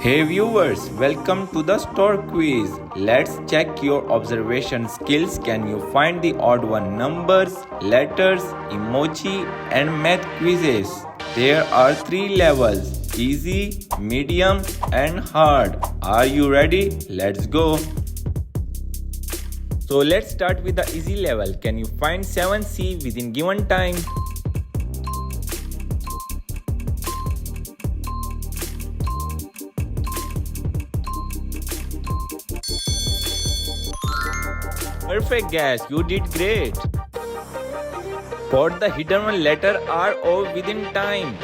Hey viewers, welcome to the store quiz. Let's check your observation skills. Can you find the odd one numbers, letters, emoji and math quizzes? There are 3 levels: easy, medium and hard. Are you ready? Let's go. So let's start with the easy level. Can you find 7C within given time? Perfect guess, you did great. Spot the hidden one letter R O within time.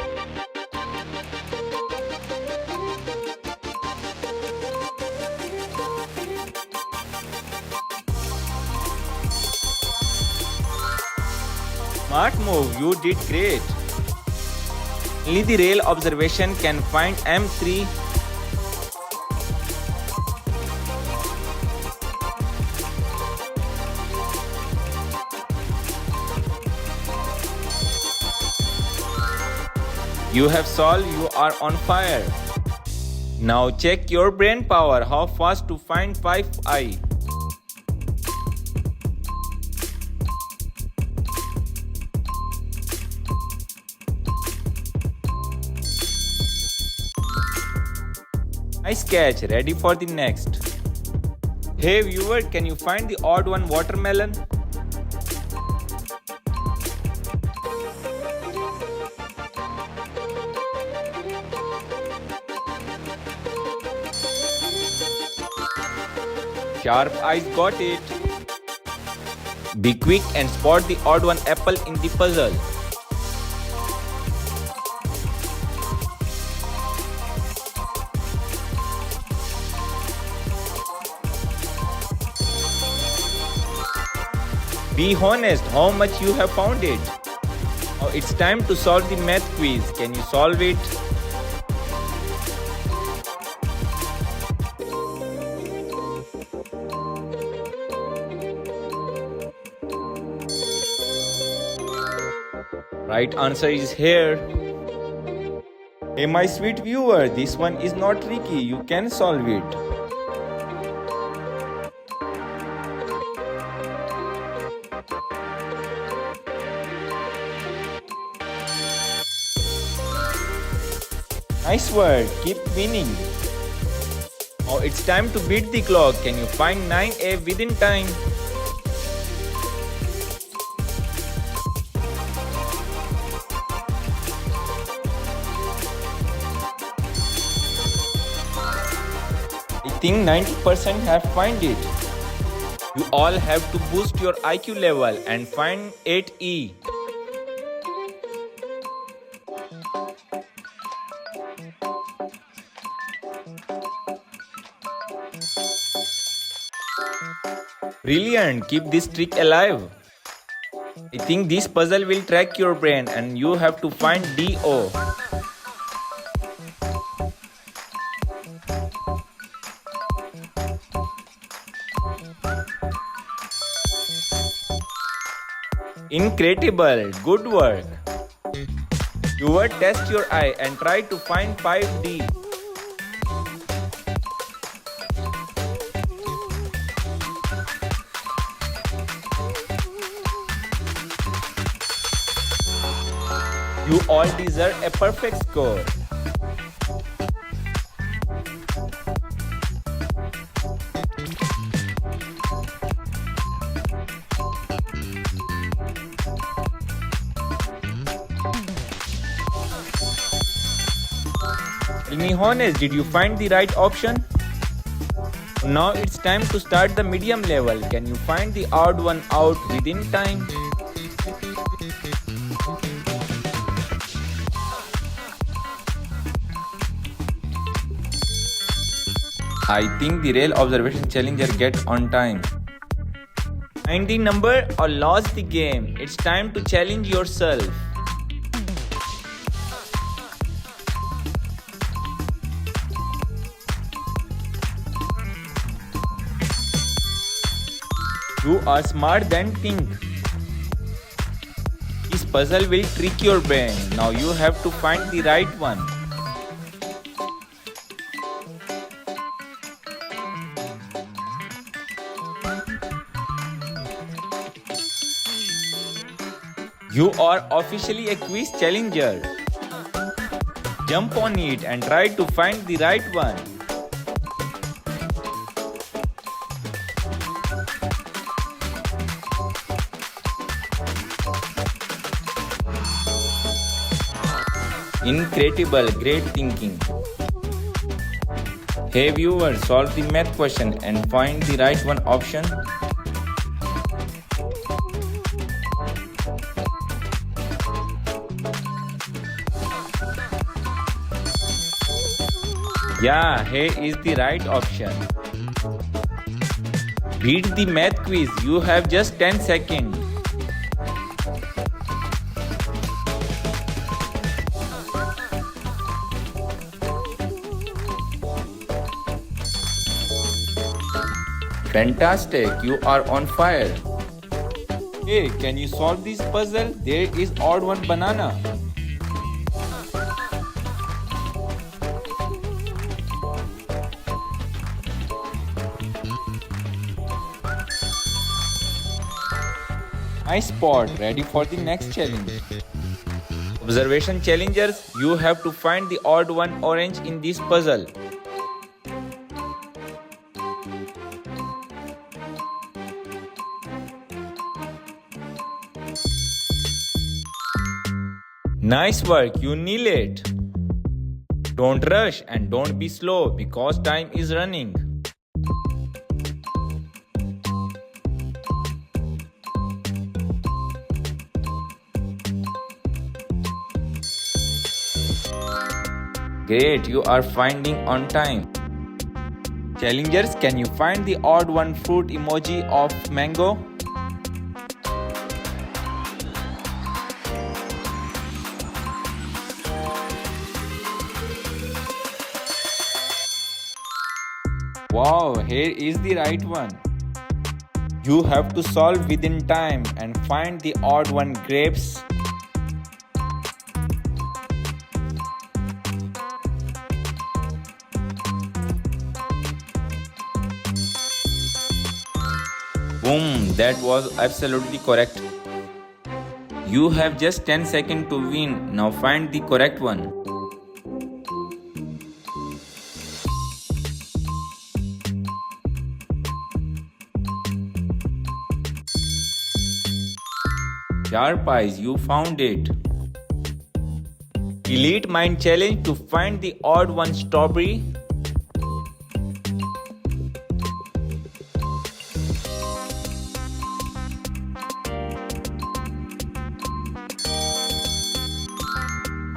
Smart move, you did great. Only the real observation can find M3. You have solved, you are on fire. Now check your brain power, how fast to find 5I. Nice catch, ready for the next. Hey viewer, can you find the odd one watermelon? Sharp eyes got it. Be quick and spot the odd one apple in the puzzle. Be honest, how much you have found it? Now it's time to solve the math quiz. Can you solve it? Right answer is here. Hey my sweet viewer, this one is not tricky, you can solve it. Nice work, keep winning. Now it's time to beat the clock. Can you find 9A within time? I think 90% have find it. You all have to boost your IQ level and find 8E. Brilliant, keep this trick alive. I think this puzzle will track your brain and you have to find DO. Incredible, good work. You will test your eye and try to find 5D. You all deserve a perfect score. Tell me honest, did you find the right option? Now it's time to start the medium level. Can you find the odd one out within time? I think the real observation challenger get on time. Find the number or lost the game. It's time to challenge yourself. You are smart than think. This puzzle will trick your brain. Now you have to find the right one. You are officially a quiz challenger. Jump on it and try to find the right one. Incredible, great thinking. Hey viewers, solve the math question and find the right one option. Yeah, here is the right option. Beat the math quiz, you have just 10 seconds. Fantastic, you are on fire. Hey, can you solve this puzzle? There is odd one banana. Nice spot, ready for the next challenge. Observation challengers, you have to find the odd one orange in this puzzle. Nice work, you nail it. Don't rush and don't be slow because time is running. Great, you are finding on time. Challengers, can you find the odd one fruit emoji of mango? Wow, here is the right one. You have to solve within time and find the odd one grapes. Boom, that was absolutely correct. You have just 10 seconds to win. Now find the correct one. Sharp eyes, you found it. Elite Mind Challenge to find the odd one strawberry.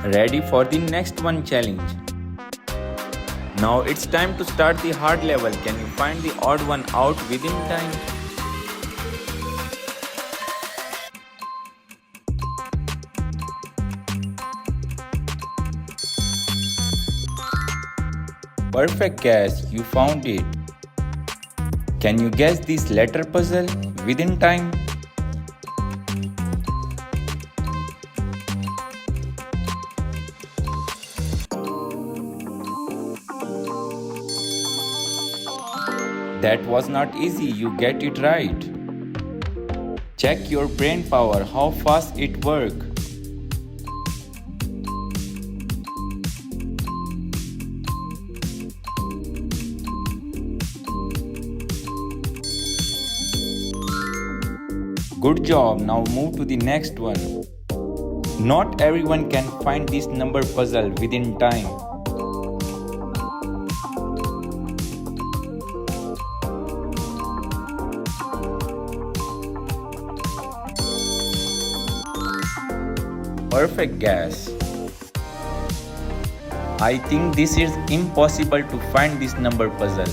Ready for the next one challenge. Now it's time to start the hard level. Can you find the odd one out within time? Perfect guess, you found it. Can you guess this letter puzzle within time? That was not easy, you get it right. Check your brain power, how fast it works. Good job, now move to the next one. Not everyone can find this number puzzle within time. Perfect guess. I think this is impossible to find this number puzzle.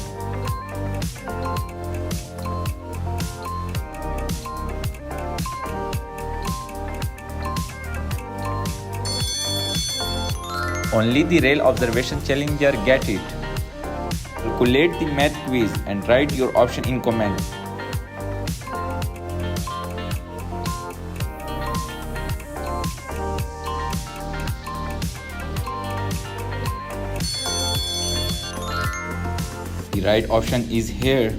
Only the real observation challenger get it. Calculate the math quiz and write your option in comments. The right option is here.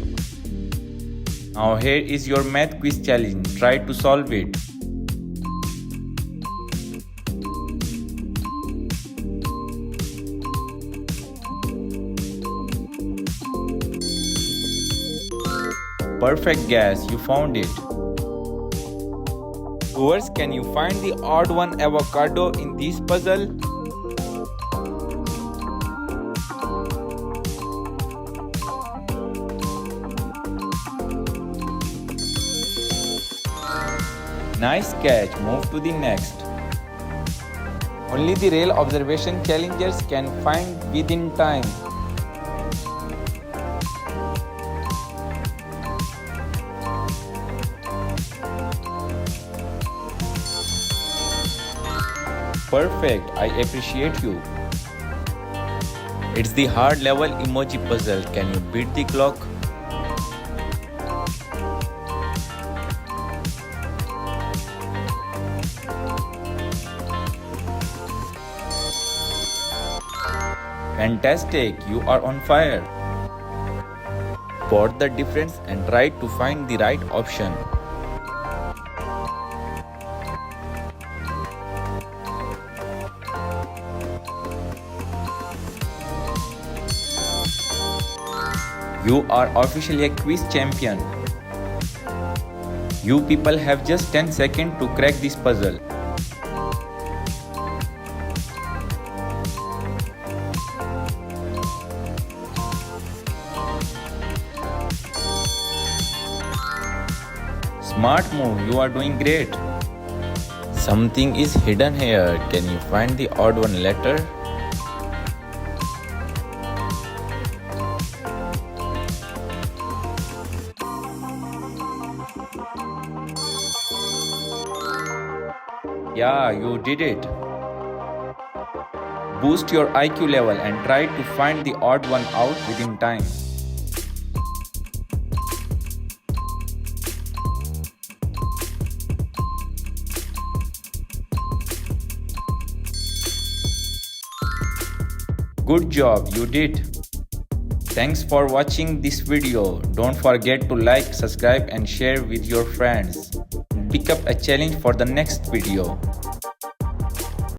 Now here is your math quiz challenge. Try to solve it. Perfect guess, you found it. Viewers, can you find the odd one avocado in this puzzle? Nice catch, move to the next. Only the real observation challengers can find within time. Perfect, I appreciate you. It's the hard level emoji puzzle. Can you beat the clock? Fantastic, you are on fire. Spot the difference and try to find the right option. You are officially a quiz champion. You people have just 10 seconds to crack this puzzle. Smart move, you are doing great. Something is hidden here. Can you find the odd one letter? Yeah, you did it. Boost your IQ level and try to find the odd one out within time. Good job, you did. Thanks for watching this video. Don't forget to like, subscribe and share with your friends. Pick up a challenge for the next video.